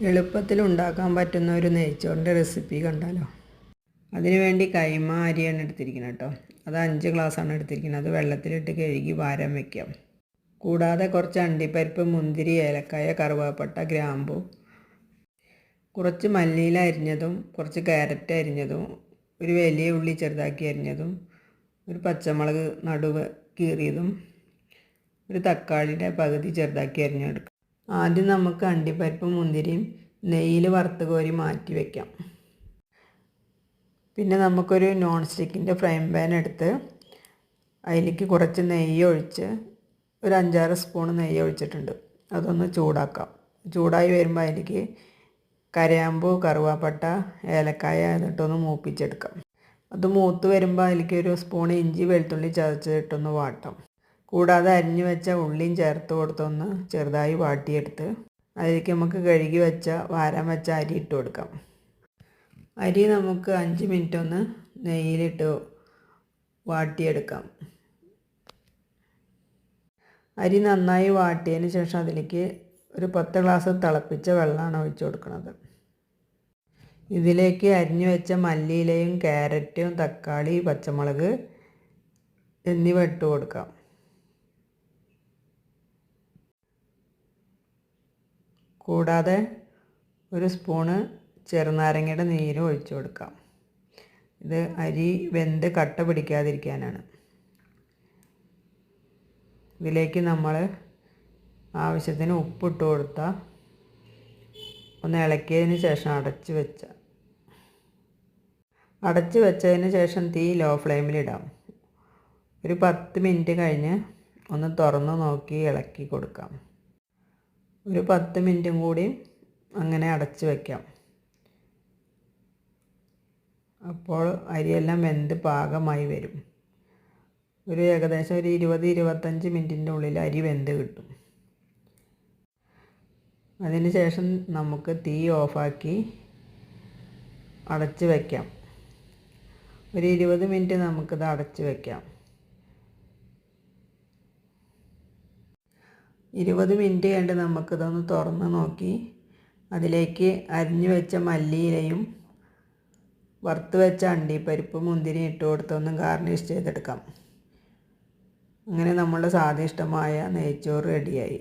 എളുപ്പത്തിൽ ഉണ്ടാക്കാൻ പറ്റുന്ന ഒരു നെയ്ച്ചോറിൻ്റെ റെസിപ്പി കണ്ടാലോ. അതിനുവേണ്ടി കൈമ അരിയാണ് എടുത്തിരിക്കുന്നത് കേട്ടോ. അത് 5 ഗ്ലാസ്സാണ് എടുത്തിരിക്കുന്നത്. അത് വെള്ളത്തിലിട്ട് കഴുകി വാരാൻ വയ്ക്കാം. കൂടാതെ കുറച്ച് അണ്ടിപ്പരിപ്പ്, മുന്തിരി, ഏലക്കായ, കറുവാപ്പട്ട, ഗ്രാമ്പു, കുറച്ച് മല്ലിയില അരിഞ്ഞതും, കുറച്ച് ക്യാരറ്റ് അരിഞ്ഞതും, ഒരു വലിയ ഉള്ളി ചെറുതാക്കി അരിഞ്ഞതും, ഒരു പച്ചമുളക് നടുവ് കീറിയതും, ഒരു തക്കാളിയുടെ പകുതി ചെറുതാക്കി അരിഞ്ഞെടുക്കാം. ആദ്യം നമുക്ക് അണ്ടിപ്പരിപ്പും മുന്തിരിയും നെയ്യിൽ വറുത്ത് കോരി മാറ്റി വയ്ക്കാം. പിന്നെ നമുക്കൊരു നോൺ സ്റ്റിക്കിൻ്റെ ഫ്രൈ പാൻ എടുത്ത് അതിലേക്ക് കുറച്ച് നെയ്യ് ഒഴിച്ച് ഒരു 5-6 സ്പൂൺ നെയ്യ് ഒഴിച്ചിട്ടുണ്ട്. അതൊന്ന് ചൂടാക്കാം. ചൂടായി വരുമ്പോൾ അതിലേക്ക് കരയാമ്പൂ, കറുവാപ്പട്ട, ഏലക്കായ എന്നിട്ടൊന്ന് മൂപ്പിച്ചെടുക്കാം. അത് മൂത്ത് വരുമ്പോൾ അതിലേക്ക് ഒരു സ്പൂൺ ഇഞ്ചി വെളുത്തുള്ളി ചതച്ചിട്ടൊന്ന് വാട്ടാം. കൂടാതെ അരിഞ്ഞു വെച്ച ഉള്ളിയും ചേർത്ത് കൊടുത്തൊന്ന് ചെറുതായി വാട്ടിയെടുത്ത് അതിലേക്ക് നമുക്ക് കഴുകി വെച്ച വാരാൻ വെച്ച അരി ഇട്ട് കൊടുക്കാം. അരി നമുക്ക് 5 മിനിറ്റ് ഒന്ന് നെയ്യിലിട്ട് വാട്ടിയെടുക്കാം. അരി നന്നായി വാട്ടിയതിന് ശേഷം അതിലേക്ക് ഒരു 10 ഗ്ലാസ് തിളപ്പിച്ച വെള്ളമാണ് ഒഴിച്ചു കൊടുക്കുന്നത്. ഇതിലേക്ക് അരിഞ്ഞു വെച്ച മല്ലിയിലയും ക്യാരറ്റും തക്കാളി പച്ചമുളക് എന്നിവ ഇട്ട് കൊടുക്കാം. കൂടാതെ ഒരു സ്പൂണ് ചെറുനാരങ്ങയുടെ നീര് ഒഴിച്ചു കൊടുക്കാം. ഇത് അരി വെന്ത് കട്ട പിടിക്കാതിരിക്കാനാണ്. ഇതിലേക്ക് നമ്മൾ ആവശ്യത്തിന് ഉപ്പിട്ട് കൊടുത്താൽ ഒന്ന് ഇളക്കിയതിന് ശേഷം അടച്ച് വെച്ചതിന് ശേഷം തീ ലോ ഫ്ലെയിമിലിടാം. ഒരു 10 മിനിറ്റ് കഴിഞ്ഞ് ഒന്ന് തുറന്ന് നോക്കി ഇളക്കി കൊടുക്കാം. ഒരു 10 മിനിറ്റും കൂടി അങ്ങനെ അടച്ച് വയ്ക്കാം. അപ്പോൾ അരിയെല്ലാം വെന്ത് പാകമായി വരും. ഏകദേശം ഒരു 20-25 മിനിറ്റിൻ്റെ ഉള്ളിൽ അരി വെന്ത് കിട്ടും. അതിന് ശേഷം നമുക്ക് തീ ഓഫാക്കി അടച്ച് വയ്ക്കാം. ഒരു 20 മിനിറ്റ് നമുക്കിത് അടച്ച് വയ്ക്കാം. 20 മിനിറ്റ് കഴിഞ്ഞ് നമുക്കിതൊന്ന് തുറന്ന് നോക്കി അതിലേക്ക് അരിഞ്ഞു വെച്ച മല്ലിയിലയും വറുത്ത് വെച്ച അണ്ടിപ്പരിപ്പ് മുന്തിരി ഇട്ട് കൊടുത്തൊന്ന് ഗാർണിഷ് ചെയ്തെടുക്കാം. അങ്ങനെ നമ്മളുടെ സ്വാദിഷ്ടമായ നെയ്ച്ചോറ് റെഡിയായി.